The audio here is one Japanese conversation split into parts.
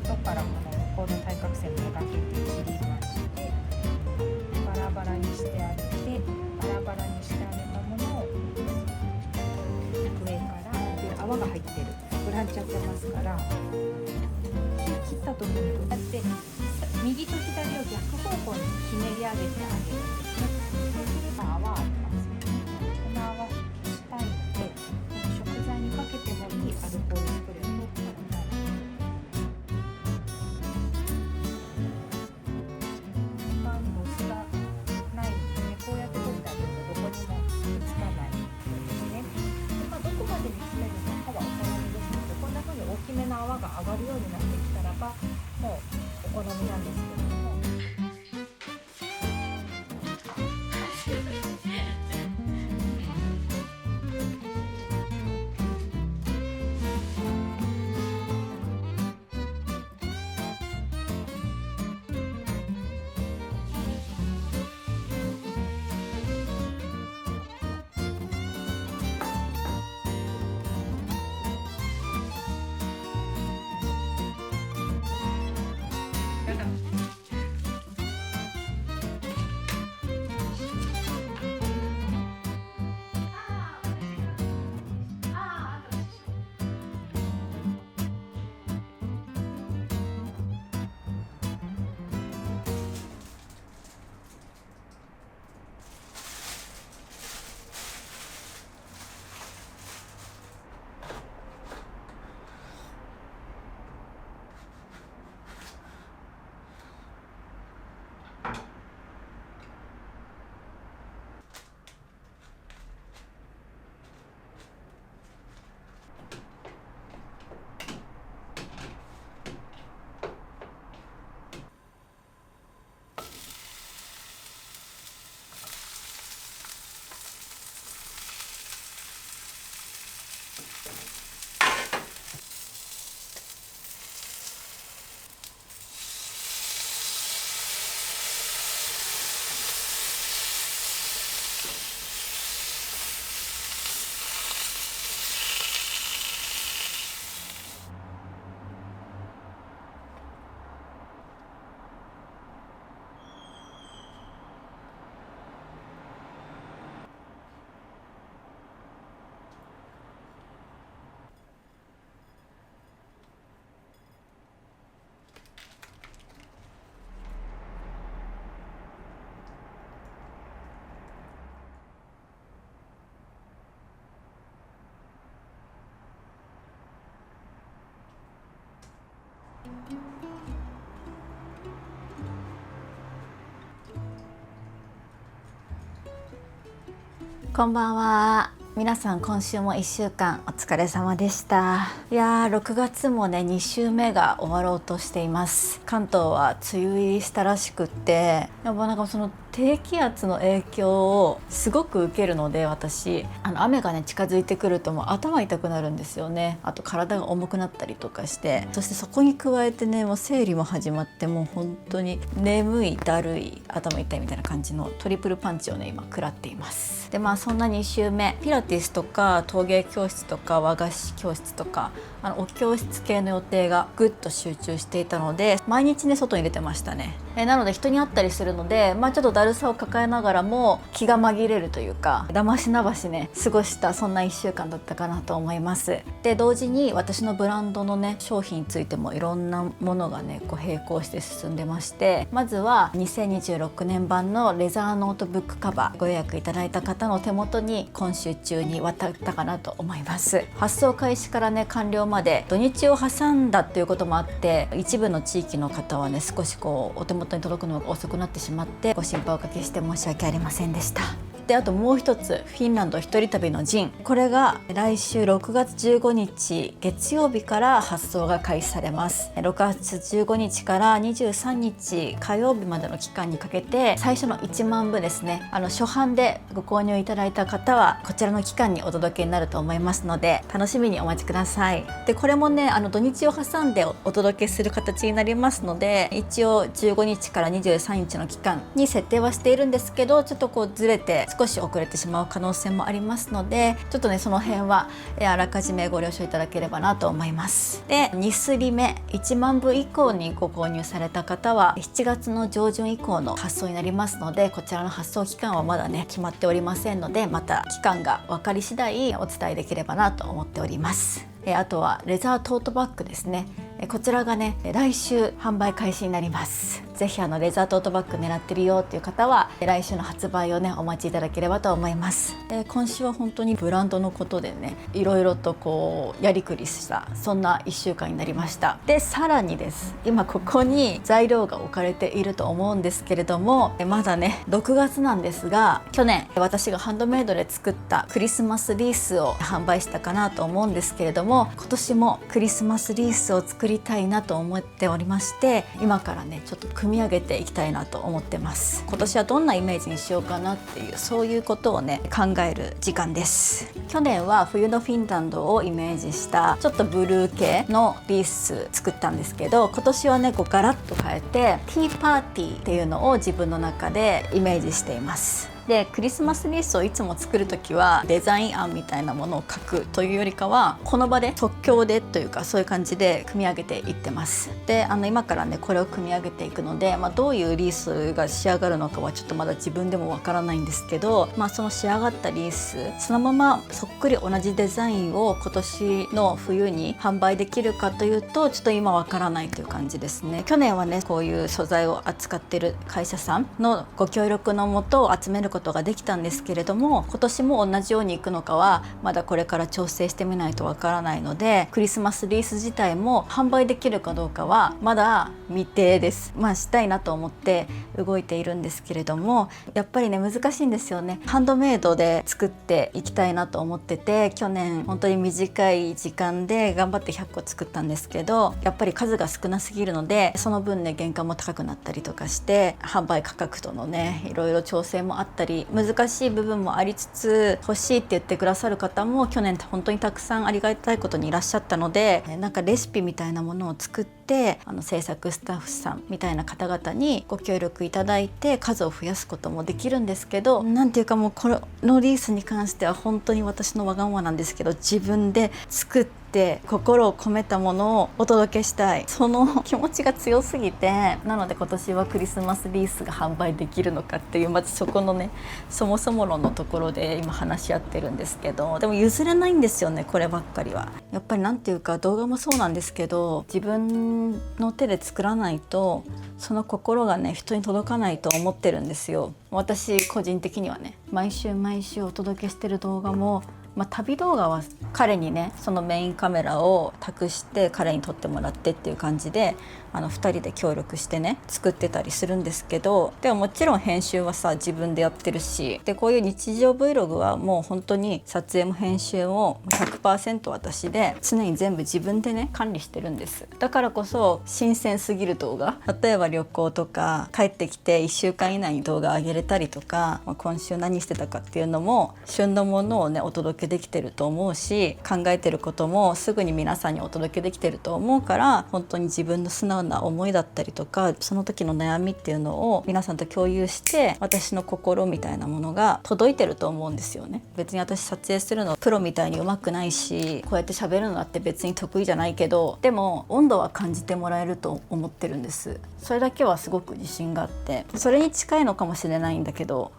元からこの向こうの対角線めがけて切りまして、バラバラにしてあげて、バラバラにしてあげたものを上から泡が入ってる膨らんじゃってますから、切った時にこうやって右と左を逆方向にひねり上げてあげるんですね。そうすると泡ありますよね。この泡したいので、食材にかけてもいいアルコールスプレーを泡が上がるようになってきたらば、もうお好みなんですけれども。こんばんは。皆さん今週も1週間お疲れ様でした。いやー、6月もね2週目が終わろうとしています。関東は梅雨入りしたらしくって、やっぱなんかその低気圧の影響をすごく受けるので、私雨がね近づいてくるともう頭痛くなるんですよね。あと体が重くなったりとかして、そしてそこに加えてね、もう生理も始まって、もう本当に眠い、だるい、頭痛いみたいな感じのトリプルパンチをね今食らっています。でそんな2週目、ピラティスとか陶芸教室とか和菓子教室とかお教室系の予定がぐっと集中していたので、毎日ね外に出てましたね。なので人に会ったりするので、ちょっとだるさを抱えながらも気が紛れるというか、だましなばしね過ごした、そんな1週間だったかなと思います。で同時に私のブランドのね商品についてもいろんなものがねこう並行して進んでまして、まずは2026年版のレザーノートブックカバーご予約いただいた方の手元に今週中に渡ったかなと思います。発送開始からね完了まで土日を挟んだっていうこともあって、一部の地域の方はね少しこうお手元に届くのが遅くなってしまって、ご心配おかけして申し訳ありませんでした。であともう一つ、フィンランド一人旅のジン、これが来週6月15日月曜日から発送が開始されます。6月15日から23日火曜日までの期間にかけて、最初の1万部ですね、初版でご購入いただいた方はこちらの期間にお届けになると思いますので、楽しみにお待ちください。でこれもね土日を挟んでお届けする形になりますので、一応15日から23日の期間に設定はしているんですけど、ちょっとこうずれて少し遅れてしまう可能性もありますので、ちょっとねその辺はあらかじめご了承いただければなと思います。で2すり目1万部以降にご購入された方は7月の上旬以降の発送になりますので、こちらの発送期間はまだね決まっておりませんので、また期間が分かり次第お伝えできればなと思っております。あとはレザートートバッグですね。こちらがね来週販売開始になります。ぜひレザートートバッグ狙ってるよっていう方は来週の発売をねお待ちいただければと思います。今週は本当にブランドのことでねいろいろとこうやりくりしたそんな1週間になりました。でさらにです、今ここに材料が置かれていると思うんですけれども、まだね6月なんですが、去年私がハンドメイドで作ったクリスマスリースを販売したかなと思うんですけれども、今年もクリスマスリースを作りたいなと思っておりまして、今からねちょっと組み上げていきたいなと思ってます。今年はどんなイメージにしようかなっていう、そういうことをね考える時間です。去年は冬のフィンランドをイメージしたちょっとブルー系のリース作ったんですけど、今年はねこうガラッと変えてティーパーティーっていうのを自分の中でイメージしています。でクリスマスリースをいつも作る時はデザイン案みたいなものを書くというよりかは、この場で即興でというかそういう感じで組み上げていってます。で今からねこれを組み上げていくので、どういうリースが仕上がるのかはちょっとまだ自分でもわからないんですけど、その仕上がったリースそのままそっくり同じデザインを今年の冬に販売できるかというと、ちょっと今わからないという感じですね。去年はねこういう素材を扱っている会社さんのご協力のもと集めることができたんですけれども、今年も同じようにいくのかはまだこれから調整してみないとわからないので、クリスマスリース自体も販売できるかどうかはまだ未定です。したいなと思って動いているんですけれども、やっぱりね難しいんですよね。ハンドメイドで作っていきたいなと思ってて、去年本当に短い時間で頑張って100個作ったんですけど、やっぱり数が少なすぎるのでその分ね原価も高くなったりとかして、販売価格とのねいろいろ調整もあったり難しい部分もありつつ、欲しいって言ってくださる方も去年本当にたくさんありがたいことにいらっしゃったので、なんかレシピみたいなものを作って制作スタッフさんみたいな方々にご協力いただいて数を増やすこともできるんですけど、なんていうかもうこのリースに関しては本当に私のわがままなんですけど、自分で作って心を込めたものをお届けしたい、その気持ちが強すぎて、なので今年はクリスマスリースが販売できるのかっていう、まずそこのねそもそも論のところで今話し合ってるんですけど、でも譲れないんですよねこればっかりは。やっぱりなんていうか動画もそうなんですけど、自分の手で作らないとその心がね人に届かないと思ってるんですよ。私個人的にはね毎週毎週お届けしてる動画も、旅動画は彼にねそのメインカメラを託して彼に撮ってもらってっていう感じで2人で協力してね作ってたりするんですけど、でももちろん編集はさ自分でやってるし、でこういう日常 Vlog はもう本当に撮影も編集も 100% 私で常に全部自分でね管理してるんです。だからこそ新鮮すぎる動画、例えば旅行とか帰ってきて1週間以内に動画上げれたりとか、今週何してたかっていうのも旬のものをねお届けできてると思うし、考えてることもすぐに皆さんにお届けできてると思うから、本当に自分の素直な思いだったりとかその時の悩みっていうのを皆さんと共有して、私の心みたいなものが届いてると思うんですよね。別に私撮影するのプロみたいに上手くないし、こうやって喋るのだって別に得意じゃないけど、でも温度は感じてもらえると思ってるんです。それだけはすごく自信があって、それに近いのかもしれないんだけど、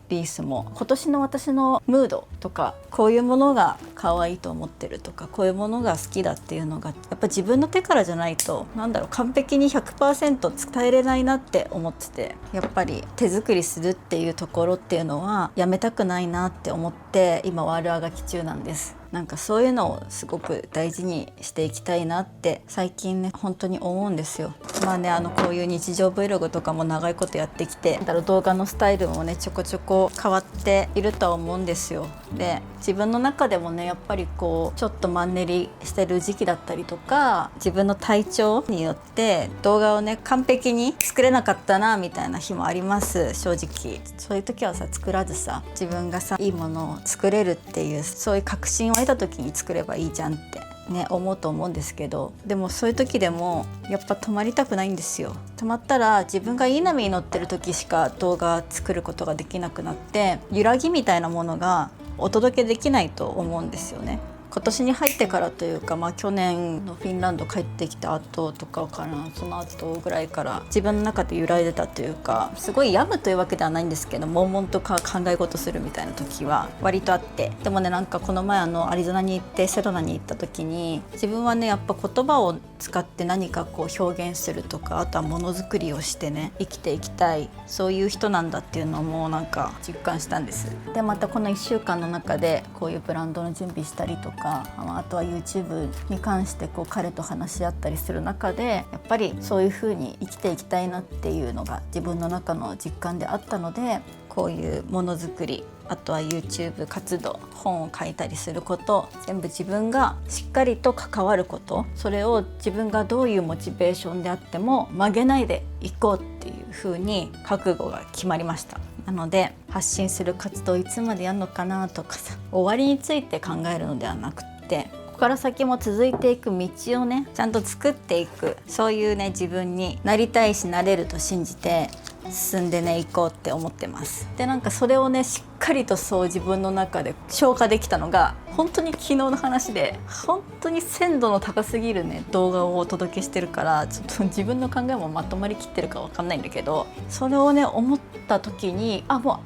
リースも今年の私のムードとか、こういうものが可愛いと思ってるとか、こういうものが好きだっていうのがやっぱ自分の手からじゃないと完璧に 100% 伝えれないなって思ってて、やっぱり手作りするっていうところっていうのはやめたくないなって思って今悪あがき中なんです。なんかそういうのをすごく大事にしていきたいなって最近ね本当に思うんですよ。こういう日常 Vlog とかも長いことやってきて、動画のスタイルもねちょこちょこ変わっているとは思うんですよ。で自分の中でもねやっぱりこうちょっとマンネリしてる時期だったりとか、自分の体調によって動画をね完璧に作れなかったなみたいな日もあります。正直そういう時は作らず自分がいいものを作れるっていうそういう確信を得た時に作ればいいじゃんってね思うと思うんですけど、でもそういう時でもやっぱ止まりたくないんですよ。止まったら自分がいい波に乗ってる時しか動画作ることができなくなって、揺らぎみたいなものがお届けできないと思うんですよね。今年に入ってからというか、去年のフィンランド帰ってきた後とかかな、その後ぐらいから自分の中で揺らいでたというか、すごい病むというわけではないんですけど、悶々と考え事するみたいな時は割とあって、でもね、なんかこの前アリゾナに行ってセドナに行った時に、自分はねやっぱ言葉を使って何かこう表現するとか、あとはものづくりをしてね生きていきたい、そういう人なんだっていうのもなんか実感したんです。でまたこの1週間の中でこういうブランドの準備したりとか、あとは YouTube に関してこう彼と話し合ったりする中で、やっぱりそういう風に生きていきたいなっていうのが自分の中の実感であったので、こういうものづくり、あとは YouTube 活動、本を書いたりすること、全部自分がしっかりと関わること、それを自分がどういうモチベーションであっても曲げないでいこうっていう風に覚悟が決まりました。なので発信する活動いつまでやるのかなとかさ、終わりについて考えるのではなくて、ここから先も続いていく道をねちゃんと作っていく、そういうね自分になりたいしなれると信じて進んでね行こうって思ってます。でなんかそれをねしっかりとそう自分の中で消化できたのが本当に昨日の話で、本当に鮮度の高すぎるね動画をお届けしてるから、ちょっと自分の考えもまとまりきってるかわかんないんだけど、それをね思った時に、もう明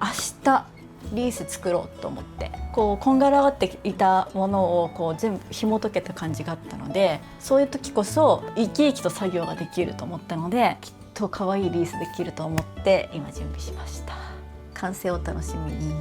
日リース作ろうと思って、こうこんがらがっていたものをこう全部紐解けた感じがあったので、そういう時こそ生き生きと作業ができると思ったので、きっと可愛いリースできると思って今準備しました。完成を楽しみに。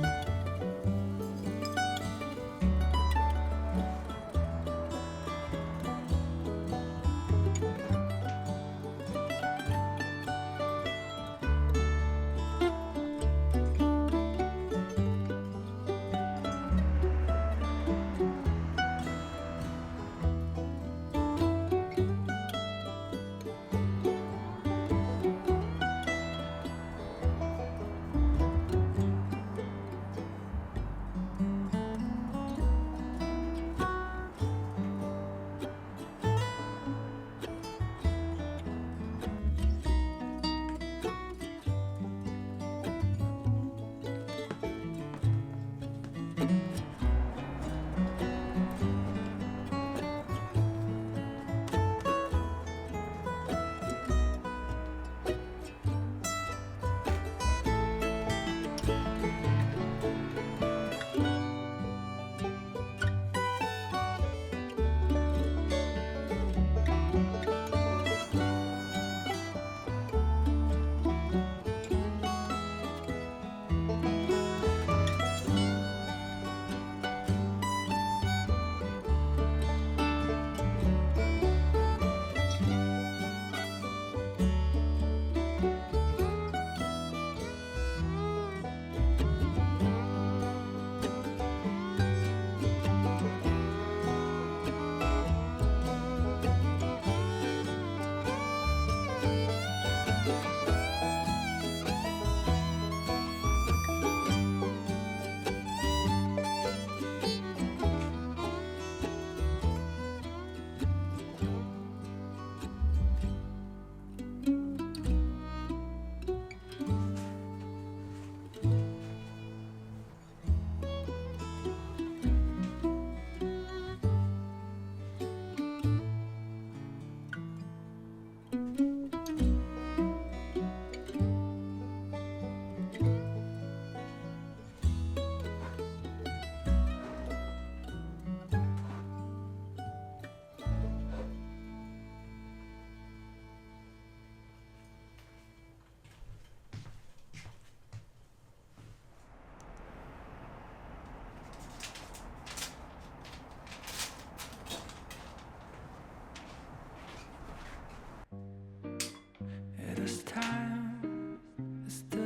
This time is the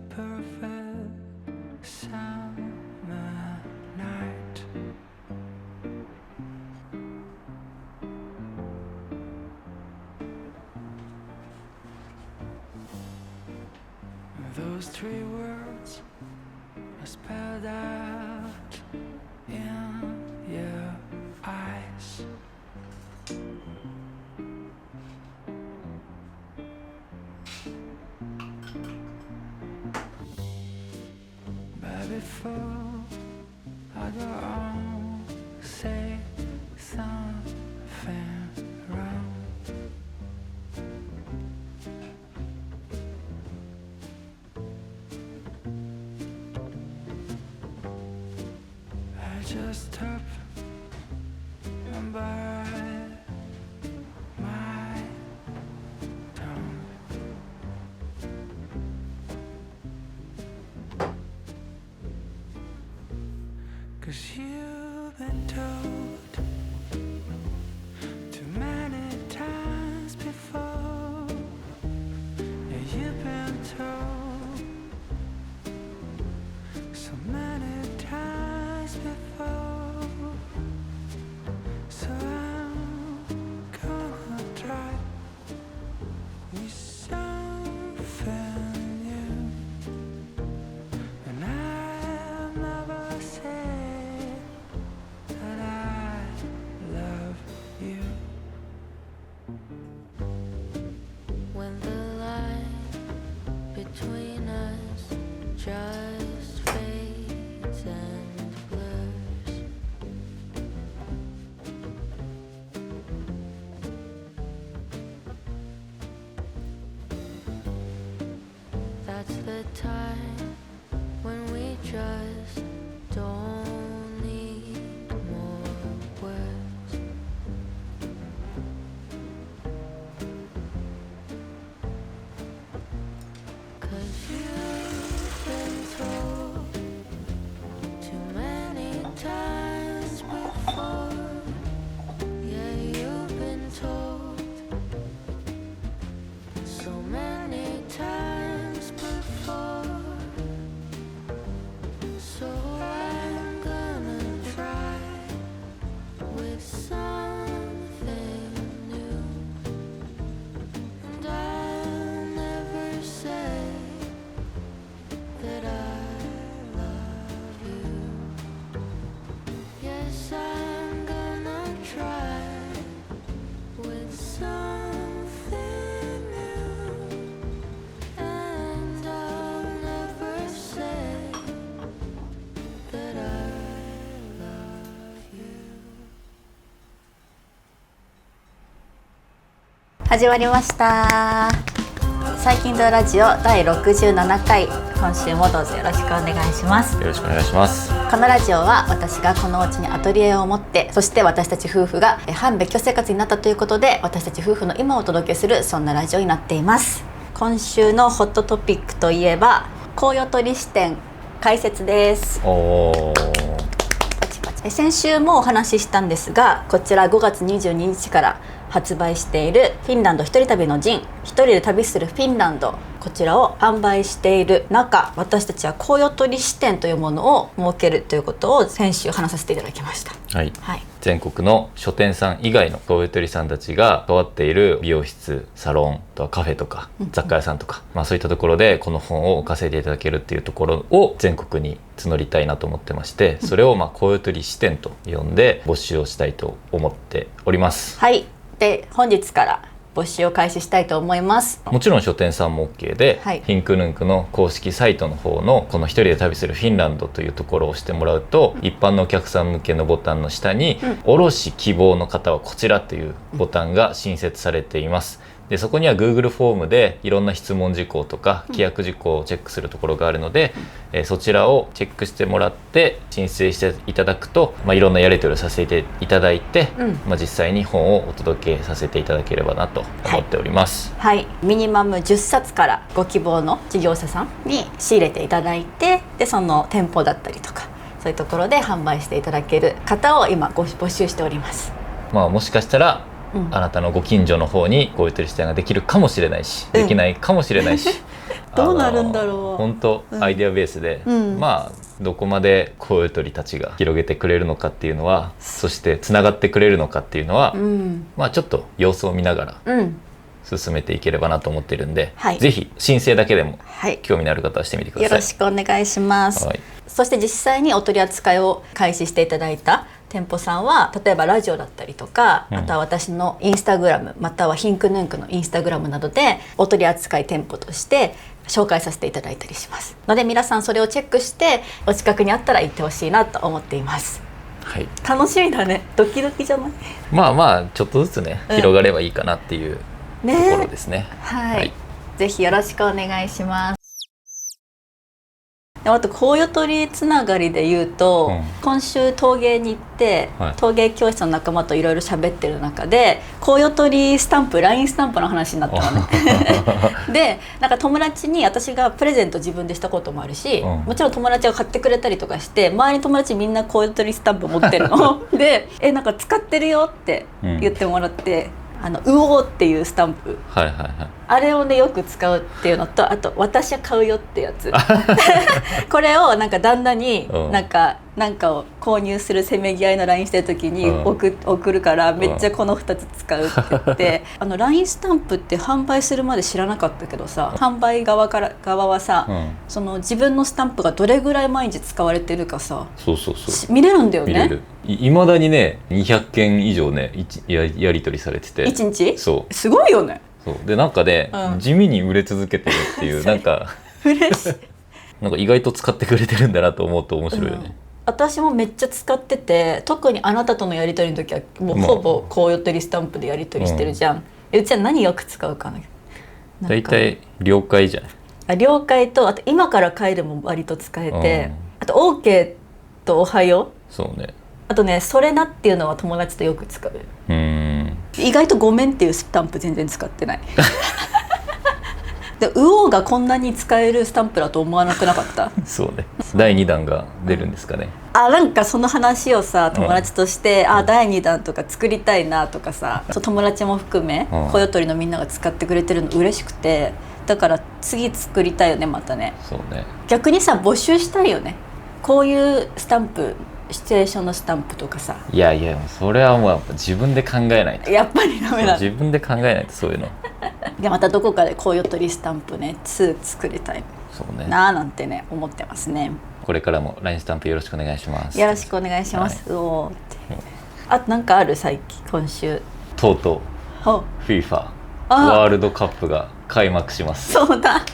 perfect summer night. Those three words are spelled out in your eyes. before I go on, say something wrong. I just hope and bite my tongue. Cause you've been told too many times before. Yeah, you've been told so many times before. So I'm gonna try with something new. And I'll never say that I love you. When the line between us just fades and blurs, that's the time when we just don't need more words. Cause you've been told too many times before. Yeah, you've been told so many times before. So I'm gonna try with something new. And I'll never say that I love you. Yes, I'm gonna try with something new. And I'll never say that I love you. 始まりました。最近ドラジオ第67回、今週もどうぞよろしくお願いします。よろしくお願いします。このラジオは私がこのお家にアトリエを持って、そして私たち夫婦が半別居生活になったということで、私たち夫婦の今をお届けするそんなラジオになっています。今週のホットトピックといえば紅葉取り支店開設です。おー、パチパチ。先週もお話ししたんですが、こちら5月22日から発売しているフィンランド一人旅のジン、一人で旅するフィンランド、こちらを販売している中、私たちは紅葉取り支店というものを設けるということを先週話させていただきました。はい、はい、全国の書店さん以外の紅葉取りさんたちが関わっている美容室、サロン、あとはカフェとか雑貨屋さんとか、そういったところでこの本を置かせていただけるっていうところを全国に募りたいなと思ってまして、それを紅葉取り支店と呼んで募集をしたいと思っております。はい、で本日から募集を開始したいと思います。もちろん書店さんも OK で、はい、フィンクヌンクの公式サイトの方のこの一人で旅するフィンランドというところを押してもらうと、一般のお客さん向けのボタンの下に、卸し希望の方はこちらというボタンが新設されています。でそこには Google フォームでいろんな質問事項とか規約事項をチェックするところがあるので、そちらをチェックしてもらって申請していただくと、いろんなやり取りをさせていただいて、実際に本をお届けさせていただければなと思っております。はい、はい、ミニマム10冊からご希望の事業者さんに仕入れていただいて、でその店舗だったりとかそういうところで販売していただける方を今募集しております。もしかしたらあなたのご近所の方にこういう取り支店ができるかもしれないし、できないかもしれないしどうなるんだろう。本当アイデアベースで、どこまでこういう鳥たちが広げてくれるのかっていうのは、そしてつながってくれるのかっていうのは、ちょっと様子を見ながら進めていければなと思ってるんで、ぜひ申請だけでも興味のある方はしてみてください。よろしくお願いします。そして実際にお取り扱いを開始していただいた店舗さんは、例えばラジオだったりとか、あとは私のインスタグラムまたはヒンクヌンクのインスタグラムなどでお取り扱い店舗として紹介させていただいたりしますので、皆さんそれをチェックしてお近くにあったら行ってほしいなと思っています。はい、楽しみだね。ドキドキじゃない？まあまあちょっとずつね、広がればいいかなっていうとねころですね。はい、はいぜひよろしくお願いします。であとコウヨトリつながりで言うと、うん今週陶芸に行って、はい陶芸教室の仲間といろいろ喋ってる中でコウヨトリスタンプ LINE スタンプの話になったのねでなんか友達に私がプレゼント自分でしたこともあるし、うんもちろん友達が買ってくれたりとかして周りの友達みんなコウヨトリスタンプ持ってるのでなんか使ってるよって言ってもらって、ウオーっていうスタンプ、はいはいはい。あれをねよく使うっていうのと、あと私は買うよってやつこれをなんか旦那にうんなんかを購入するせめぎ合いの LINE してる時にうん送るからめっちゃこの2つ使うって言ってLINE スタンプって販売するまで知らなかったけどさ、販売側はさ、うん、その自分のスタンプがどれぐらい毎日使われてるかさそうそうそう。見れるんだよね。見れる。いまだにね200件以上ねやり取りされてて。 1日そうすごいよね。そうでなんかね、うん地味に売れ続けてるっていうなんか嬉しいなんか意外と使ってくれてるんだなと思うと面白いよね。私もめっちゃ使ってて、特にあなたとのやり取りの時はもうほぼコウヨトリスタンプでやり取りしてるじゃん、うちは何よく使うかな。だいたい了解じゃない。了解と、あと今から帰るも割と使えて、あと OK とおはよう、そうね。あとねそれなっていうのは友達とよく使う。意外とごめんっていうスタンプ全然使ってないでウオーがこんなに使えるスタンプだと思わなくなかったそうね。第2弾が出るんですかね。なんかその話をさ友達として、第2弾とか作りたいなとかさ、そう友達も含めコウヨトリのみんなが使ってくれてるの嬉しくて、だから次作りたいよねまたね。そうね。逆にさ募集したいよね、こういうスタンプ、シチュエーションのスタンプとかさ。いやいやそれはもうやっぱ自分で考えないと。やっぱりダメだ。自分で考えないとそういうの。でまたどこかでコウヨトリスタンプね2作りたいそうね。なーなんてね思ってますね。これからも LINE スタンプよろしくお願いします。よろしくお願いします、おーって。あとなんかある最近今週。とうとおう FIFA あワールドカップが開幕します。そうだ、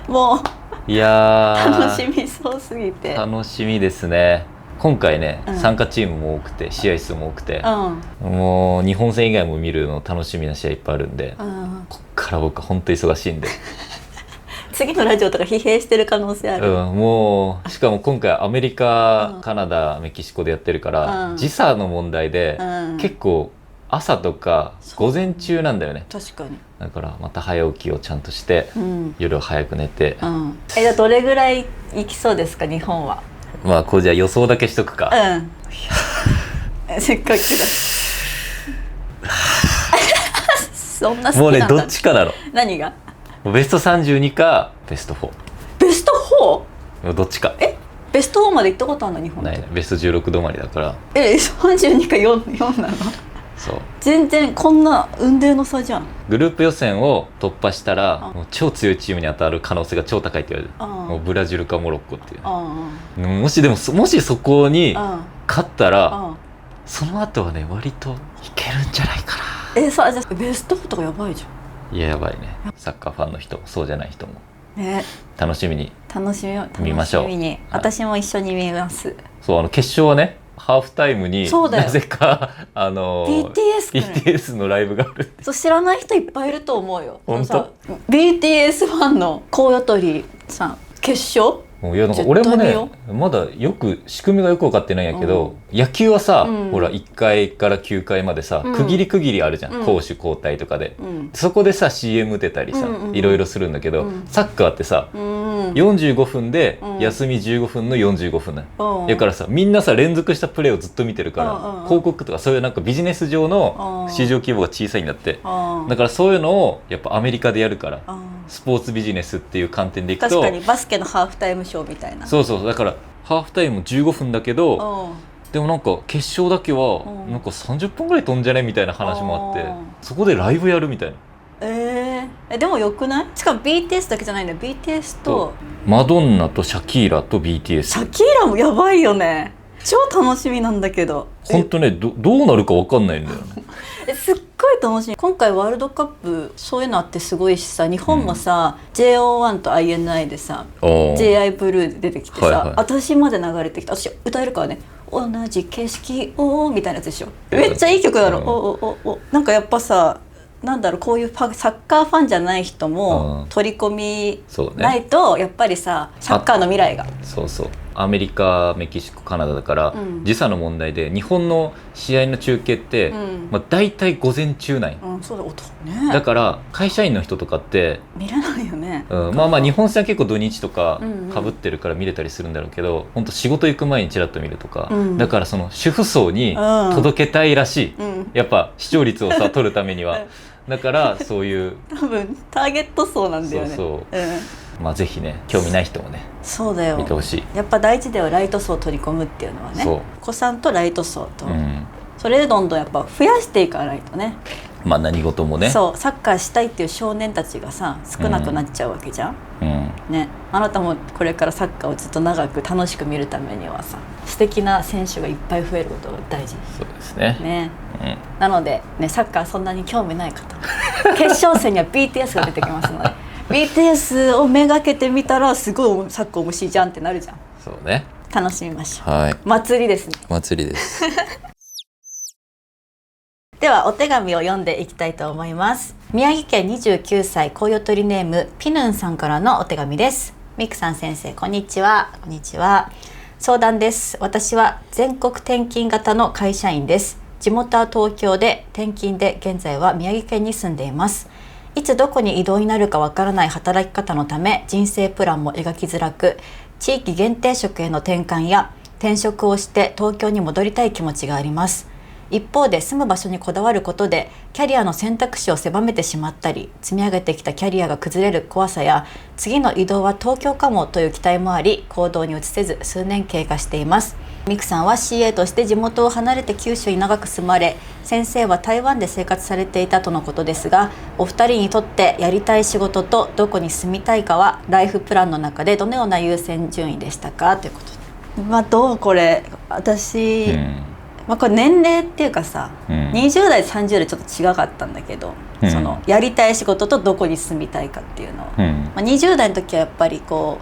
もういやー楽しみそうすぎて。楽しみですね。今回ね、うん参加チームも多くて試合数も多くて、うんもう日本戦以外も見るの楽しみな試合いっぱいあるんで、うん、こっから僕は本当忙しいんで、次のラジオとか疲弊してる可能性ある。もうしかも今回アメリカ、うんカナダ、メキシコでやってるから、うん時差の問題で、うん結構朝とか午前中なんだよね。確かに。だからまた早起きをちゃんとして、うん夜は早く寝て、じゃあどれぐらい行きそうですか日本は。まあこうじゃあ予想だけしとくか。せっかくだそんな好きもうねなんだ。どっちかなの。何がベスト32かベストベスト 4？ 4。どっちか。ベスト4まで行ったことあるの日本って。ないね。ベスト16止まりだから。32か 4なの。そう。全然こんな雲泥の差じゃん。グループ予選を突破したら、うんもう超強いチームに当たる可能性が超高いって言われる。うんもうブラジルかモロッコっていうね、うんもしそこにうん勝ったら、うん。その後はね割といけるんじゃないかじゃあベスト4とかやばいじな。いややばいね。サッカーファンの人もそうじゃない人もゃん。ね、楽しみに。楽しみ見ましょう楽しみに、私も一緒に見ます。そう決勝はねハーフタイムにそうだよなぜかBTS くらい BTS のライブがあるって。そう知らない人いっぱいいると思うよ。本当さ BTS ファンのコウヨトリさん決勝。いやなんか俺もね絶対見よまだ仕組みがよく分かってないんやけど、野球はさ、うんほら1回から9回までさ、うん区切りあるじゃん、うん攻守交代とかで、うんそこでさ CM 出たりさ、うんうんいろいろするんだけど、うんサッカーってさ、うん45分でうん休み15分の45分なの、うんだからさみんなさ連続したプレーをずっと見てるから、うんうん広告とかそういうなんかビジネス上のうん市場規模が小さいんだって、うんだからそういうのをやっぱアメリカでやるから、うんスポーツビジネスっていう観点でいくと確かにバスケのハーフタイムショーみたいな。そうだからハーフタイム15分だけど、うんでもなんか決勝だけはうんなんか30分ぐらい飛んじゃねみたいな話もあって、うんそこでライブやるみたいな。でもよくない？しかも BTS だけじゃないんだよ。 BTS とマドンナとシャキーラとシ BTS。ャキーラもやばいよね。超楽しみなんだけど。ほんとねどうなるか分かんないんだよね。すっごい楽しい。今回ワールドカップそういうのあってすごいしさ、日本もさ、JO1 と INI でさ、おー JI ブルーで出てきてさ、はいはい、私まで流れてきた。私歌えるからね、同じ景色をみたいなやつでしょ。めっちゃいい曲だろ、おなんかやっぱさ、なんだろう、こういうサッカーファンじゃない人も取り込みないと、やっぱりさ、サッカーの未来が。そうそう、アメリカ、メキシコ、カナダだから、時差の問題で日本の試合の中継って、大体午前中ない、そうだ、音ね。だから会社員の人とかって見れないよね。まあ日本戦は結構土日とかかぶってるから見れたりするんだろうけど、本当仕事行く前にちらっと見るとか、だからその主婦層に届けたいらしい、やっぱ視聴率をさ取るためには、だからそういう多分ターゲット層なんだよね。まあぜひね、興味ない人もね、そうだよ、見てほしい。やっぱ大事だよ、ライト層を取り込むっていうのはね。お子さんとライト層と、それでどんどんやっぱ増やしていかないとね。まあ何事もね、そう、サッカーしたいっていう少年たちがさ、少なくなっちゃうわけじゃん、ね。あなたもこれからサッカーをずっと長く楽しく見るためにはさ、素敵な選手がいっぱい増えることが大事。そうですね。なのでね、サッカーそんなに興味ない方、決勝戦には BTS が出てきますのでBTS をめがけてみたら、すごいサッカー面白いじゃんってなるじゃん。そうね、楽しみましょう。はい、祭りですね。祭りですではお手紙を読んでいきたいと思います。宮城県29歳コウヨトリネームピヌンさんからのお手紙です。ミクさん先生、こんにちは。こんにちは。相談です。私は全国転勤型の会社員です。地元は東京で、転勤で現在は宮城県に住んでいます。いつどこに異動になるかわからない働き方のため、人生プランも描きづらく、地域限定職への転換や転職をして東京に戻りたい気持ちがあります。一方で住む場所にこだわることでキャリアの選択肢を狭めてしまったり、積み上げてきたキャリアが崩れる怖さや、次の移動は東京かもという期待もあり、行動に移せず数年経過しています。ミクさんは CA として地元を離れて九州に長く住まれ、先生は台湾で生活されていたとのことですが、お二人にとってやりたい仕事とどこに住みたいかはライフプランの中でどのような優先順位でしたか、ということで。どうこれ私、これ年齢っていうかさ、20代30代ちょっと違かったんだけど、そのやりたい仕事とどこに住みたいかっていうのを、20代の時はやっぱりこ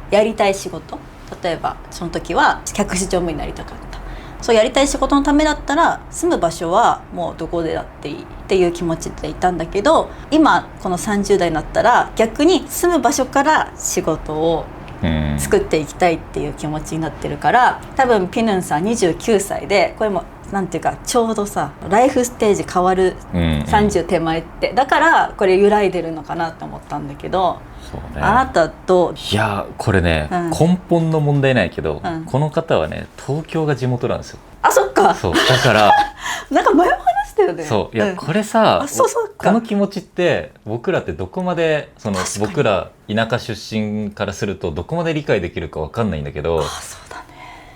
うやりたい仕事、例えばその時は客室乗務員になりたかった、そうやりたい仕事のためだったら住む場所はもうどこでだっていいっていう気持ちでいたんだけど、今この30代になったら逆に住む場所から仕事を作っていきたいっていう気持ちになってるから、多分ピヌンさん29歳で、これもなんていうかちょうどさライフステージ変わる30手前って、だからこれ揺らいでるのかなと思ったんだけど、そうね、あなたどう？いやこれね、根本の問題ないけど、この方はね東京が地元なんですよ。あ、そっか。そうだからなんか前も話したよね。そういや、これさ、この気持ちって僕らってどこまでその僕ら田舎出身からするとどこまで理解できるかわかんないんだけど、そうだね、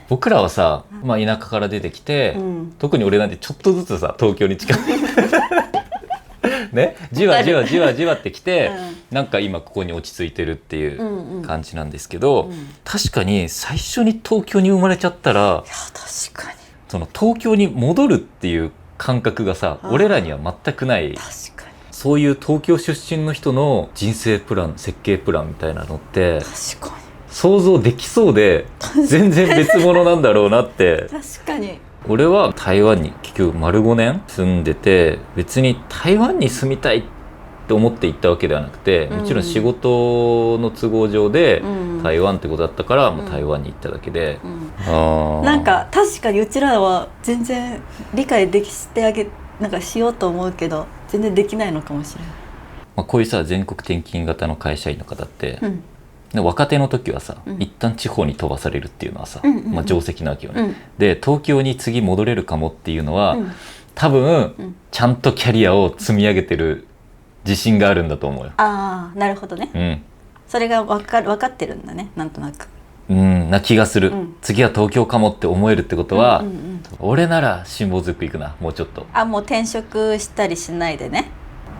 僕らはさ、田舎から出てきて、特に俺なんてちょっとずつさ東京に近いね、じわじわじわじわってきて、なんか今ここに落ち着いてるっていう感じなんですけど、確かに最初に東京に生まれちゃったら、いや確かにその東京に戻るっていう感覚がさ、俺らには全くない。確かにそういう東京出身の人の人生プラン、設計プランみたいなのって確かに想像できそうで全然別物なんだろうなって確かに。俺は台湾に結局丸5年住んでて、別に台湾に住みたいって思って行ったわけではなくて、もちろん仕事の都合上で台湾ってことだったから、もう台湾に行っただけで、なんか確かにうちらは全然理解できしてあげなんかしようと思うけど全然できないのかもしれない。こういうさ全国転勤型の会社員の方って、若手の時はさ、一旦地方に飛ばされるっていうのはさ、定石なわけよね、で東京に次戻れるかもっていうのは、多分、ちゃんとキャリアを積み上げてる自信があるんだと思うよ。ああ、なるほどね、それが分かってるんだね、なんとなく。な気がする、次は東京かもって思えるってことは、俺なら辛抱強く行くな、もうちょっと。もう転職したりしないでね。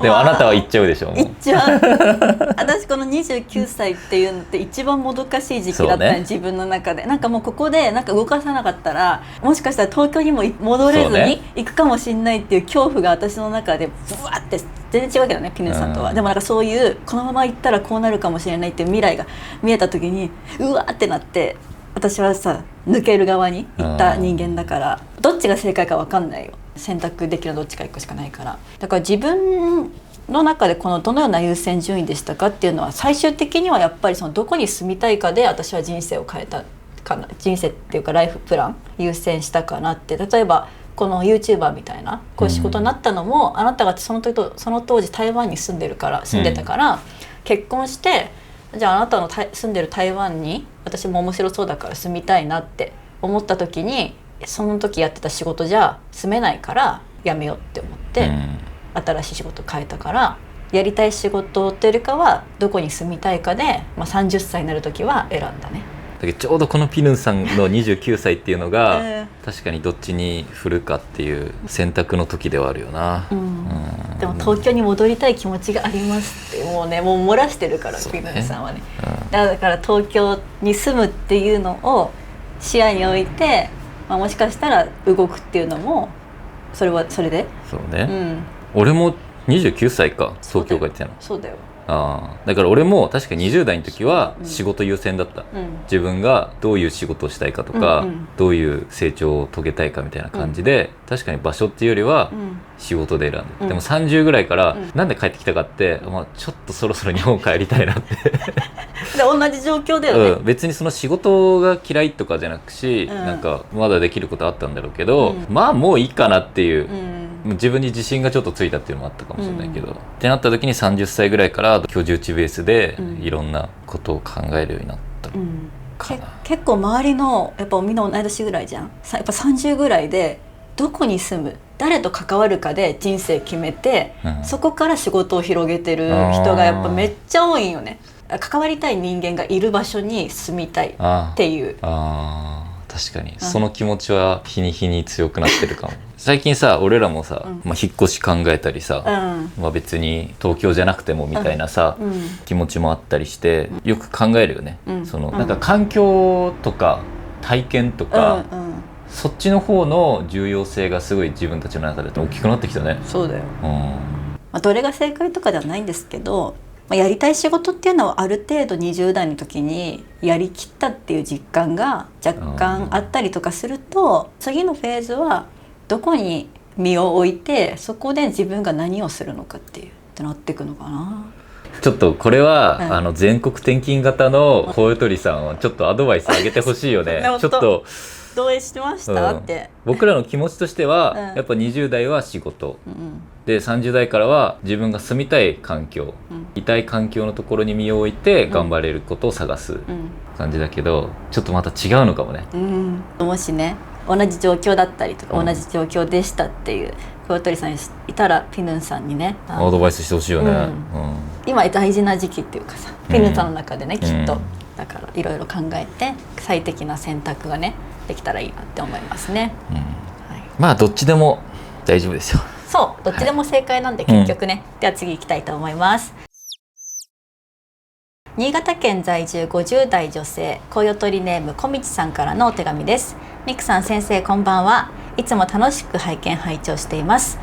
でもあなたは言っちゃうでしょもう言っちゃう私この29歳っていうのって一番もどかしい時期だったね、そうね自分の中で。なんかもうここでなんか動かさなかったらもしかしたら東京にも戻れずにそうね行くかもしれないっていう恐怖が私の中でブワーって全然違うけどね、ピヌさんとは。でもなんかそういうこのまま行ったらこうなるかもしれないっていう未来が見えた時にうわーってなって、私はさ抜ける側に行った人間だからどっちが正解か分かんないよ。選択できるのどっちか1個しかないから。だから自分の中でこのどのような優先順位でしたかっていうのは最終的にはやっぱりそのどこに住みたいかで私は人生を変えたかな、人生っていうかライフプラン優先したかなって。例えばこの YouTuber みたいなこういう仕事になったのも、あなたがその当時台湾に住んでたから、結婚してじゃああなたの住んでる台湾に私も面白そうだから住みたいなって思った時に、その時やってた仕事じゃ住めないからやめようって思って、新しい仕事変えたから、やりたい仕事っていうよりかはどこに住みたいかで、30歳になる時は選んだね。だけどちょうどこのピヌンさんの29歳っていうのが、確かにどっちに振るかっていう選択の時ではあるよな、でも東京に戻りたい気持ちがありますってもう漏らしてるから、そうねピヌさんはね、だから東京に住むっていうのを視野に置いて、もしかしたら動くっていうのもそれはそれで、そうね、俺も29歳か東京帰ってたの。そうだよ。だから俺も確か20代の時は仕事優先だった、自分がどういう仕事をしたいかとか、どういう成長を遂げたいかみたいな感じで、確かに場所っていうよりは仕事で選んで、でも30ぐらいから、なんで帰ってきたかって、ちょっとそろそろ日本帰りたいなってで同じ状況だよね、別にその仕事が嫌いとかじゃなくし、なんかまだできることあったんだろうけど、もういいかなっていう、自分に自信がちょっとついたっていうのもあったかもしれないけど、ってなった時に30歳ぐらいから居住地ベースでいろんなことを考えるようになったかな、結構周りのやっぱみんな同い年ぐらいじゃん。やっぱ30ぐらいでどこに住む、誰と関わるかで人生決めて、そこから仕事を広げてる人がやっぱめっちゃ多いんよね。関わりたい人間がいる場所に住みたいっていう。確かにその気持ちは日に日に強くなってるかも最近さ俺らもさ、引っ越し考えたりさ、別に東京じゃなくてもみたいなさ、気持ちもあったりしてよく考えるよね、なんか環境とか体験とか、そっちの方の重要性がすごい自分たちの中で大きくなってきたね。そうだよ、どれが正解とかではないんですけど、やりたい仕事っていうのはある程度20代の時にやりきったっていう実感が若干あったりとかすると、次のフェーズはどこに身を置いてそこで自分が何をするのかってなっていくのかな。ちょっとこれは、全国転勤型の小ゆとりさんはちょっとアドバイスあげてほしいよねちょっとどうしてました、って僕らの気持ちとしては、やっぱ20代は仕事、で30代からは自分が住みたい環境、いたい環境のところに身を置いて頑張れることを探す感じだけど、ちょっとまた違うのかもね、もしね同じ状況だったりとか、同じ状況でしたっていう小ゆとりさんにいたら、ピヌンさんにねアドバイスしてほしいよね、今大事な時期っていうかさ、ピヌンさんの中でね、きっとだからいろいろ考えて最適な選択がねできたらいいなって思いますね、どっちでも大丈夫ですよ。そうどっちでも正解なんで、結局ね、では次行きたいと思います。新潟県在住50代女性小ゆとりネームこみちさんからのお手紙です。みくさん先生こんばんは。いつも楽しく拝聴しています。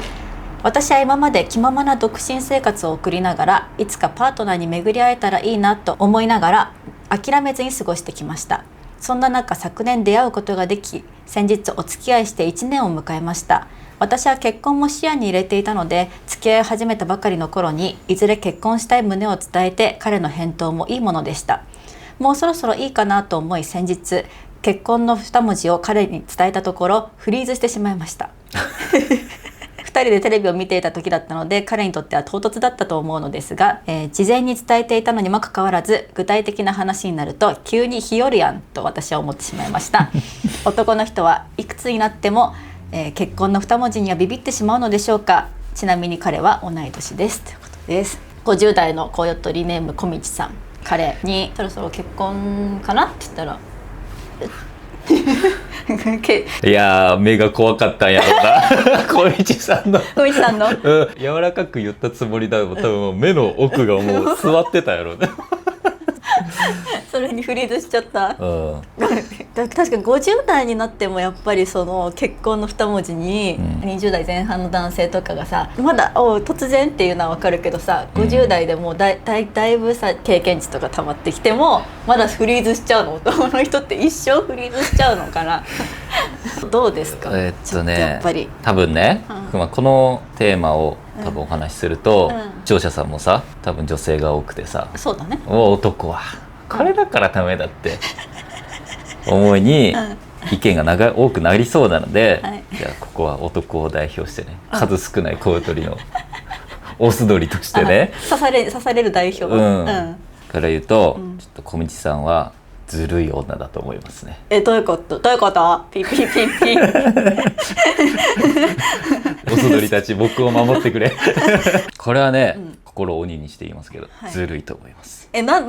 私は今まで気ままな独身生活を送りながら、いつかパートナーに巡り会えたらいいなと思いながら諦めずに過ごしてきました。そんな中、昨年出会うことができ、先日お付き合いして1年を迎えました。私は結婚も視野に入れていたので、付き合いを始めたばかりの頃にいずれ結婚したい旨を伝えて、彼の返答もいいものでした。もうそろそろいいかなと思い、先日結婚の2文字を彼に伝えたところフリーズしてしまいました2人でテレビを見ていた時だったので、彼にとっては唐突だったと思うのですが、事前に伝えていたのにもかかわらず、具体的な話になると急に日和やんと私は思ってしまいました男の人はいくつになっても、結婚の2文字にはビビってしまうのでしょうか。ちなみに彼は同い年ですということです。50代の小ゆとりネームこみちさん、彼にそろそろ結婚かなって言ったらけいやー目が怖かったんやろな小道さんの小道さんの柔らかく言ったつもりだけど多分もう目の奥がもう座ってたやろねそれにフリーズしちゃったうん確かに50代になってもやっぱりその結婚の2文字に20代前半の男性とかがさまだ突然っていうのは分かるけどさ50代でもうだいぶさ経験値とか溜まってきてもまだフリーズしちゃうの男の人って一生フリーズしちゃうのかなどうですかちょっとやっぱり多分ね、うんまあこのテーマを多分お話しすると、うん視聴者さんもさ多分女性が多くてさそうだね男はこれだからダメだって思いに意見が多くなりそうなので、はいじゃあここは男を代表してね数少ない小鳥のオス鳥としてね刺される代表うんから言うと、うんちょっと小道さんはずるい女だと思いますね。どういうことピーピーピーピーオス鳥たち僕を守ってくれこれはね、うん心を鬼にして言いますけど、はいずるいと思います。何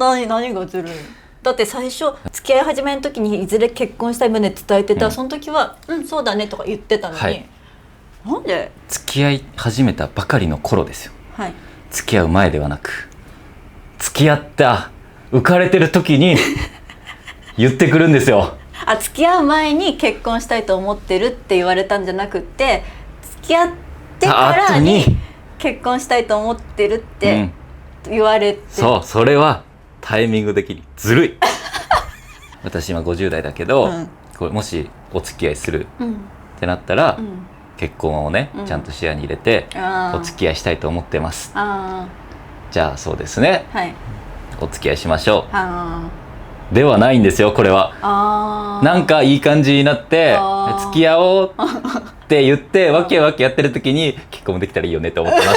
がずるいのだって最初付き合い始めの時にいずれ結婚したい旨伝えてた、うんその時は「うんそうだね」とか言ってたのに、はいなんで付き合い始めたばかりの頃ですよ。はい付き合う前ではなく付き合った浮かれてる時に言ってくるんですよ。付き合う前に結婚したいと思ってるって言われたんじゃなくって付き合ってから後にに結婚したいと思ってるっうてん、言われて、それはタイミング的にずるい私今50代だけど、うんこれもしお付き合いするうんってなったら、うん結婚をね、うんちゃんと視野に入れてあーお付き合いしたいと思ってます。あじゃあそうですね、ーはいお付き合いしましょあうではないんですよ。これはあなんかいい感じになってあー付き合おうって言ってわけわけやってる時に結婚もできたらいいよねって思ってま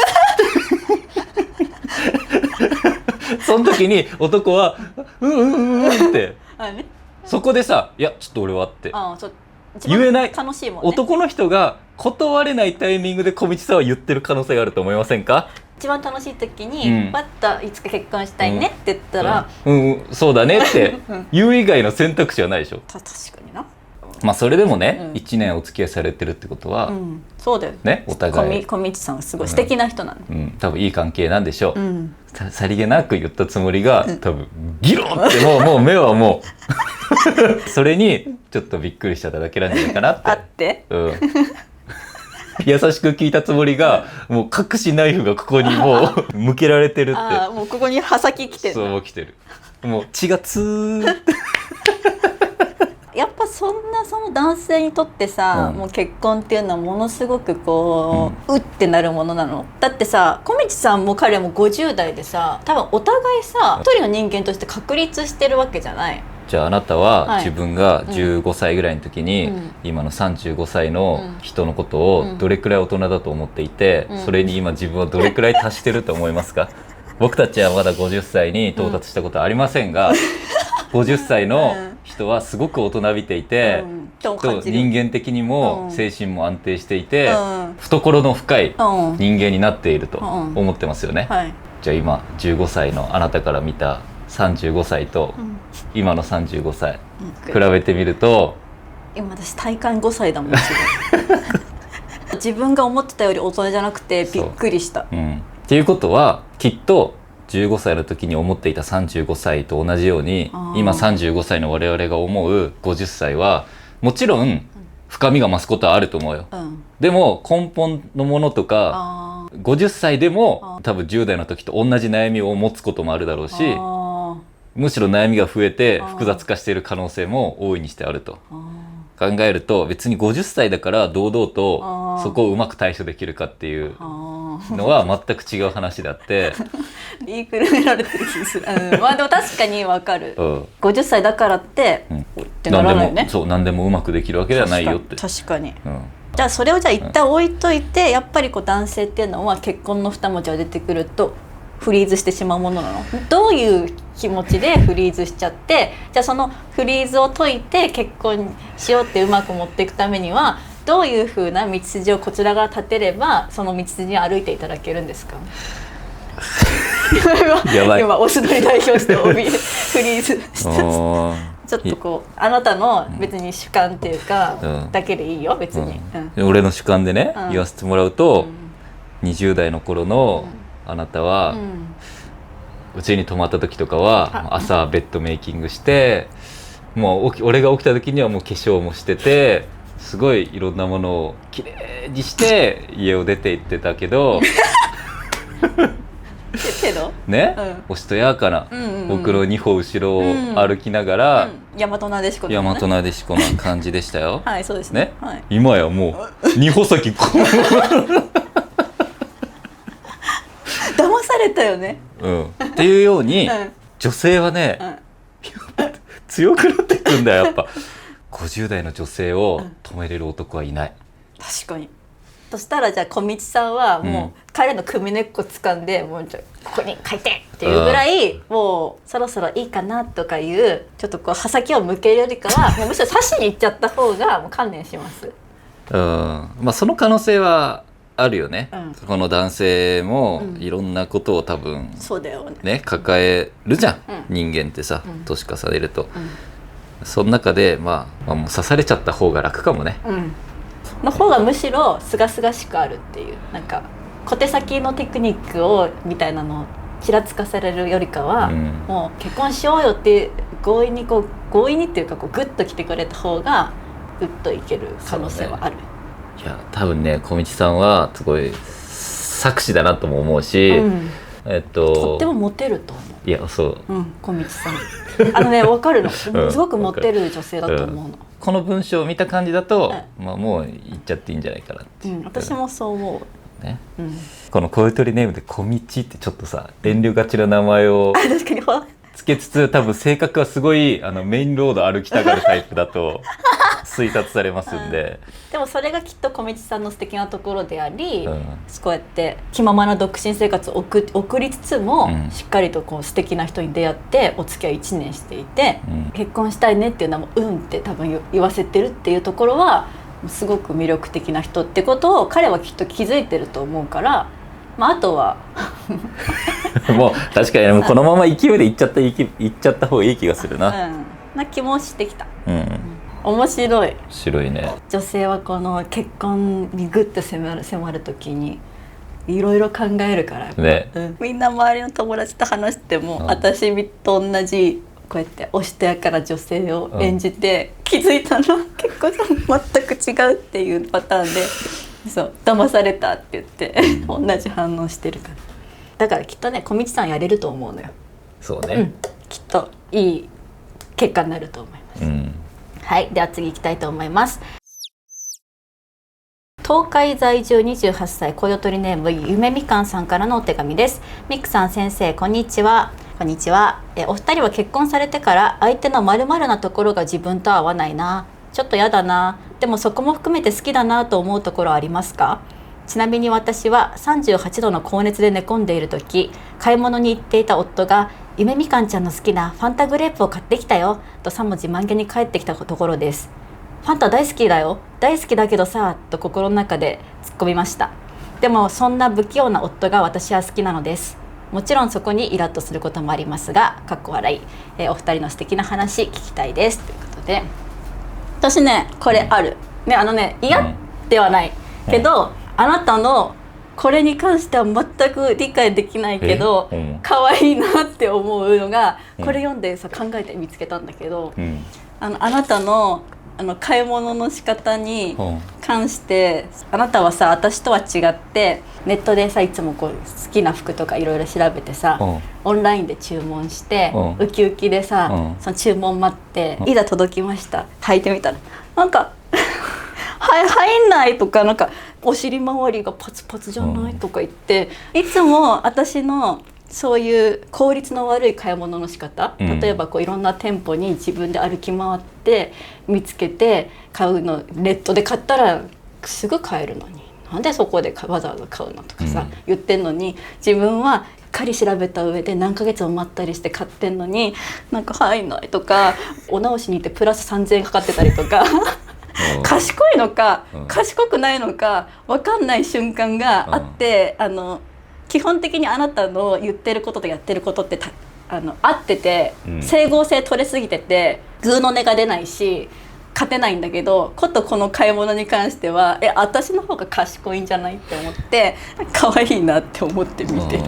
すその時に男はってねそこでさいやちょっと俺はってそう言えない楽しいもんね男の人が断れないタイミングで小道さんは言ってる可能性があると思いませんか？一番楽しい時うんにパッといつか結婚したいねって言ったら、そうだねって言う以外の選択肢はないでしょ。確かにな、まあそれでもね、うん1年お付き合いされてるってことは、そうだよねお互い小道さんはすごい素敵な人なの、多分いい関係なんでしょう、うんさりげなく言ったつもりが多分ギロンってもう目はもうそれにちょっとびっくりしちゃっただけなんじゃないかなってあって優しく聞いたつもりがもう隠しナイフがここにもう向けられてるってもうここに刃先来てるそう来てるもう血がツーってやっぱその男性にとってさ、もう結婚っていうのはものすごくこう、うってなるものなの。だってさ小道さんも彼も50代でさ多分お互いさ一人の人間として確立してるわけじゃない。じゃああなたははい自分が15歳ぐらいの時に、うん今の35歳の人のことをどれくらい大人だと思っていて、うんそれに今自分はどれくらい達してると思いますか？僕たちはまだ50歳に到達したことはありませんが、50歳の人はすごく大人びていて、きっと人間的にも精神も安定していて、懐の深い人間になっていると思ってますよね。はいじゃあ今15歳のあなたから見た35歳と今の35歳比べてみると、今私体感5歳だもん自分が思ってたより大人じゃなくてびっくりした。っていうことはきっと15歳の時に思っていた35歳と同じように今35歳の我々が思う50歳はもちろん深みが増すことはあると思うよ、でも根本のものとか50歳でも多分10代の時と同じ悩みを持つこともあるだろうし、むしろ悩みが増えて複雑化している可能性も大いにしてあると考えると、別に50歳だから堂々とそこをうまく対処できるかっていうのは全く違う話であって言いくるめられてる気する、まあでも確かにわかる、50歳だからってってならないよね。何でもうまくできるわけではないよって確かに、じゃあそれをじゃあ一旦置いといて、やっぱりこう男性っていうのは結婚の2文字が出てくるとフリーズしてしまうものなの？どういう気持ちでフリーズしちゃって、じゃあそのフリーズを解いて結婚しようってうまく持っていくためにはどういうふうな道筋をこちらが立てればその道筋に歩いていただけるんですか？やばい今オスの代表してフリーズしたちょっとこうあなたの別に主観っていうか、うんだけでいいよ別に、で俺の主観でね、うん言わせてもらうと、20代の頃のあなたは、うちに泊まった時とかは朝ベッドメイキングして、もう俺が起きた時にはもう化粧もしてて、すごいいろんなものをきれいにして家を出て行ってたけどけどね、うおしとやかな、僕の2歩後ろを歩きながら、大和なでしこ大和なでしこな感じでしたよはいそうですねね、はい、今やもう2歩先こ騙されたよね、っていうように、うん女性はね、強くなっていくんだよやっぱ50代の女性を止めれる男はいない、確かに。そしたらじゃあ小道さんはもう彼の首根っこ掴んで、もうここに書いてっていうぐらい、もうそろそろいいかなとかいうちょっとこう刃先を向けるよりかはもうむしろ刺しに行っちゃった方がもう観念します。まあその可能性はあるよね、うんこの男性もいろんなことを多分そうだよね。ね抱えるじゃん、う人間ってさ、年重ねると、んその中で、まあもう刺されちゃった方が楽かもね。の方がむしろ清々しくあるっていう、なんか小手先のテクニックをみたいなのをちらつかされるよりかは、もう結婚しようよって強引にっていうかこうグッと来てくれた方がグッといける可能性はある。いや多分ね小道さんはすごい策士だなとも思うし、とってもモテると思う。いやそう、小道さん分かるの、すごくモテる女性だと思うの、この文章を見た感じだと、まあ、もう言っちゃっていいんじゃないかなっていう、私もそう思うね、この恋取りネームで小道ってちょっとさ遠慮がちな名前を確かにつけつつ、多分性格はすごいメインロード歩きたがるタイプだと推察されますんで、でもそれがきっと小道さんの素敵なところであり、こうやって気ままな独身生活を送りつつも、しっかりとこう素敵な人に出会ってお付き合い1年していて、結婚したいねっていうのはもうって多分言わせてるっていうところはすごく魅力的な人ってことを彼はきっと気づいてると思うから、あとはもう確かにもうこのまま勢いでいっちゃった方がいい気がするな、な気もしてきた。面白い。面白いね。女性はこの結婚にグッと迫る時にいろいろ考えるからね、みんな周りの友達と話しても、私と同じこうやっておしとやかな女性を演じて、気づいたの結婚全く違うっていうパターンでそう騙されたって言って同じ反応してるから、だからきっとね小道さんやれると思うのよ。そうね、きっといい結果になると思います、はい、では次行きたいと思います。東海在住28歳恋取りネームゆめみかんさんからのお手紙です。みくさん先生こんにちは。こんにちは。お二人は結婚されてから相手の〇〇なところが自分と合わないな、ちょっとやだな、でもそこも含めて好きだなと思うところはありますか？ちなみに私は38度の高熱で寝込んでいる時、買い物に行っていた夫がゆめみかんちゃんの好きなファンタグレープを買ってきたよとさも自慢げに帰ってきたところです。ファンタ大好きだよ、大好きだけどさと心の中で突っ込みました。でもそんな不器用な夫が私は好きなのです。もちろんそこにイラッとすることもありますが、かっこ笑い、お二人の素敵な話聞きたいですということで、私ねこれあるね、嫌ではないけど、あなたのこれに関しては全く理解できないけど可愛いなって思うのが、これ読んでさ考えて見つけたんだけど、あなたの買い物の仕方に関して、あなたはさ私とは違ってネットでさいつもこう好きな服とかいろいろ調べてさ、オンラインで注文して、ウキウキでさ、その注文待って、いざ届きました、履いてみたらなんか入んないとか、なんかお尻周りがパツパツじゃないとか言って、いつも私のそういう効率の悪い買い物の仕方、例えばこういろんな店舗に自分で歩き回って見つけて買うの、ネットで買ったらすぐ買えるのになんでそこでわざわざ買うのとかさ、言ってんのに、自分はしっかり調べた上で何ヶ月も待ったりして買ってんのになんか入んないとか、お直しに行ってプラス3000円かかってたりとか賢いのか賢くないのか分かんない瞬間があって、基本的にあなたの言ってることとやってることって合ってて、うん整合性取れすぎててグーの音が出ないし勝てないんだけど、ことこの買い物に関しては私の方が賢いんじゃないって思って可愛いなって思って見てる。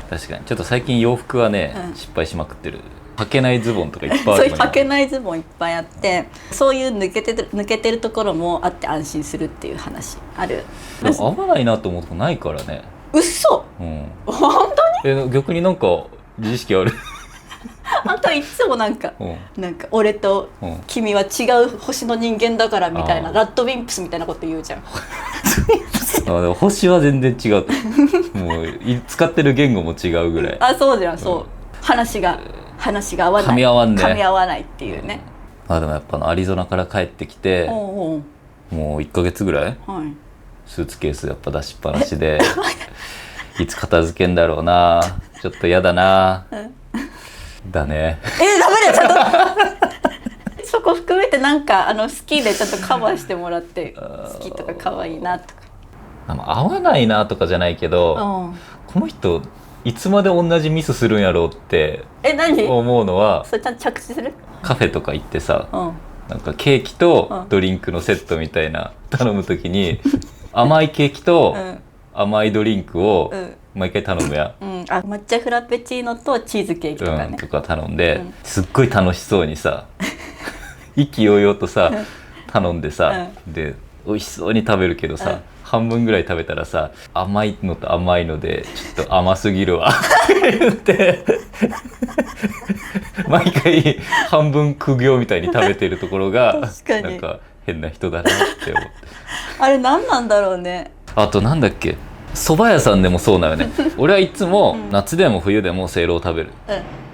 確かにちょっと最近洋服はね、うん失敗しまくってる。履けないズボンとかいっぱいあそういうるもん履けないズボンいっぱいあって、そういう抜けてるところもあって安心するっていう話ある。でも合わないなと思うとこないからね。嘘うん本当に逆になんか自意識ある。あんたいつもなんかうんなんか俺とうん君は違う星の人間だからみたいなあーラッドウィンプスみたいなこと言うじゃん。でも星は全然違うと思う。もう使ってる言語も違うぐらい。あ、そうじゃん、そう、話が合わない、噛み合わんね噛み合わないっていうね。でもやっぱアリゾナから帰ってきておうおう、もう1ヶ月ぐらいはい、スーツケースやっぱ出しっぱなしでいつ片付けんだろうな、ちょっと嫌だな、だね。ダメだよちゃんとそこ含めてなんか好きでちょっとカバーしてもらって好きとか可愛いなとか。合わないなとかじゃないけど、この人いつまで同じミスするんやろうって何思うのは、それちゃんと着地する？カフェとか行ってさ、うんなんかケーキとドリンクのセットみたいな頼むときに甘いケーキとうん甘いドリンクをうん毎回頼むや、抹茶フラペチーノとチーズケーキとかね、とか頼んで、うんすっごい楽しそうにさ意気揚々とさ頼んでさ、で美味しそうに食べるけどさ、うん半分ぐらい食べたらさ、甘いのと甘いのでちょっと甘すぎるわって言って毎回半分苦行みたいに食べてるところが確かになんか変な人だなって思って。あれ何なんだろうね。あとなんだっけ、蕎麦屋さんでもそうなよね。俺はいつも夏でも冬でもせいろを食べる。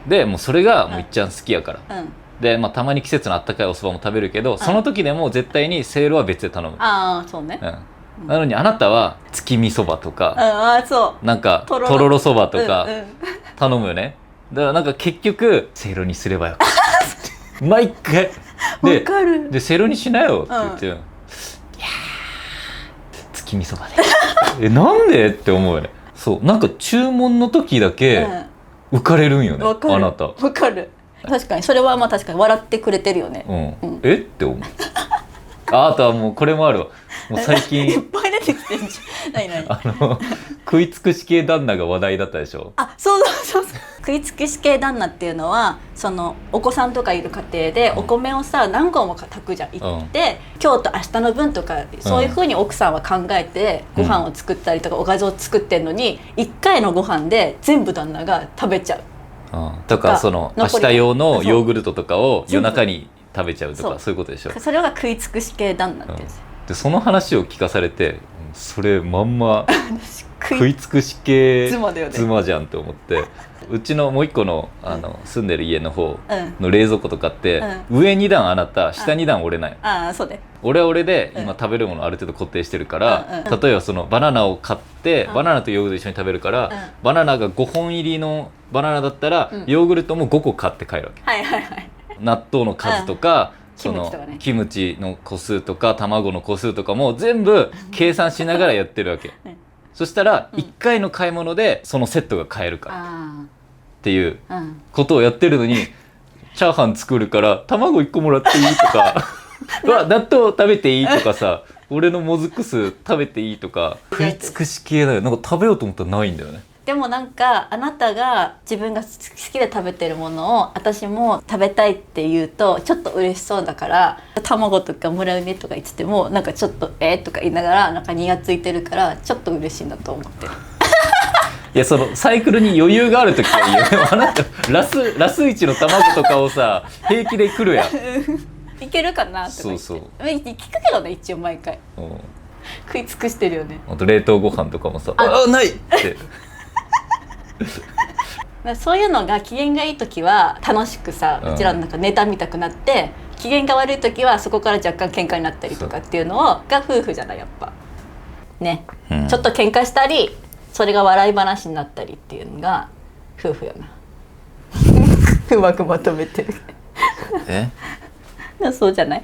でもうそれがもういっちゃん好きやから。で、たまに季節のあったかいお蕎麦も食べるけど、その時でも絶対にせいろは別で頼む。ああ、そうね。なのにあなたは月見そばとか、ああ、そうなんかとろろそばとか頼むよね。だからなんか結局せいろにすればよかった毎回わかる。でせいろにしなよって言って、いやー月見そばでなんでって思うよね。そうなんか注文の時だけ浮かれるんよね、わかる。あなた。わかる。確かにそれは確かに笑ってくれてるよね。えって思う。あとはもうこれもあるわ。もう最近いっぱい出てきてんじゃん。何食い尽くし系旦那が話題だったでしょ。そう食い尽くし系旦那っていうのはそのお子さんとかいる家庭でお米をさ何合も炊くじゃん。行って、今日と明日の分とかそういう風に奥さんは考えてご飯を作ったりとかおかずを作ってんのに、1回のご飯で全部旦那が食べちゃう。とかその明日用のヨーグルトとかを夜中に食べちゃうとか、そういうことでしょ。それが食い尽くし系旦那ってやつ。でその話を聞かされて、それまんま食い尽くし系妻じゃんって思って、うちのもう一個の住んでる家の方の冷蔵庫とかって、上2段あなた下2段俺なんよ。ああそうね。俺は俺で今食べるものある程度固定してるから、例えばそのバナナを買ってバナナとヨーグルト一緒に食べるから、バナナが5本入りのバナナだったら、ヨーグルトも5個買って帰るわけ。納豆の数とか、そのキムチの個数とか卵の個数とかも全部計算しながらやってるわけ。そしたら1回の買い物でそのセットが買えるからっていうことをやってるのに、チャーハン作るから卵1個もらっていいとか納豆食べていいとかさ、俺のもずく酢食べていいとか、食い尽くし系だよ。なんか食べようと思ったらないんだよね。でもなんかあなたが自分が好きで食べてるものを私も食べたいって言うとちょっと嬉しそうだから、卵とかもらうねとか言っててもなんかちょっととか言いながらなんかニヤついてるからちょっと嬉しいんだと思ってる。いやそのサイクルに余裕がある時はいいよ。でもあなたラスイチの卵とかをさ平気で来るやん。いけるかなとか言ってそう聞くけどね、一応毎回食い尽くしてるよね。あと冷凍ご飯とかもさないってそういうのが機嫌がいい時は楽しくさ、うちらなんかネタ見たくなって、機嫌が悪い時はそこから若干喧嘩になったりとかっていうのが夫婦じゃないやっぱね、ちょっと喧嘩したりそれが笑い話になったりっていうのが夫婦よなうまくまとめてるそうじゃない？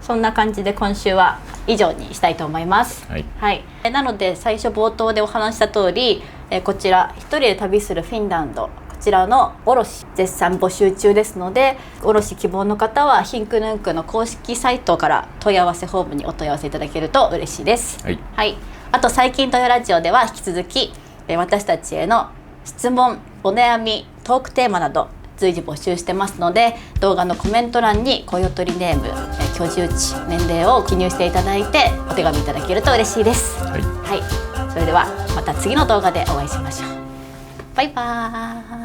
そんな感じで今週は以上にしたいと思います。はい、なので最初冒頭でお話した通り、こちら一人で旅するフィンランド、こちらの卸絶賛募集中ですので、卸希望の方はヒンクヌンクの公式サイトから問い合わせフォームにお問い合わせいただけると嬉しいです。はい、はい、あと最近トヨラジオでは引き続き私たちへの質問、お悩み、トークテーマなど随時募集してますので、動画のコメント欄に声取りネーム、居住地、年齢を記入していただいてお手紙いただけると嬉しいです。はい、はい、それではまた次の動画でお会いしましょう。バイバーイ。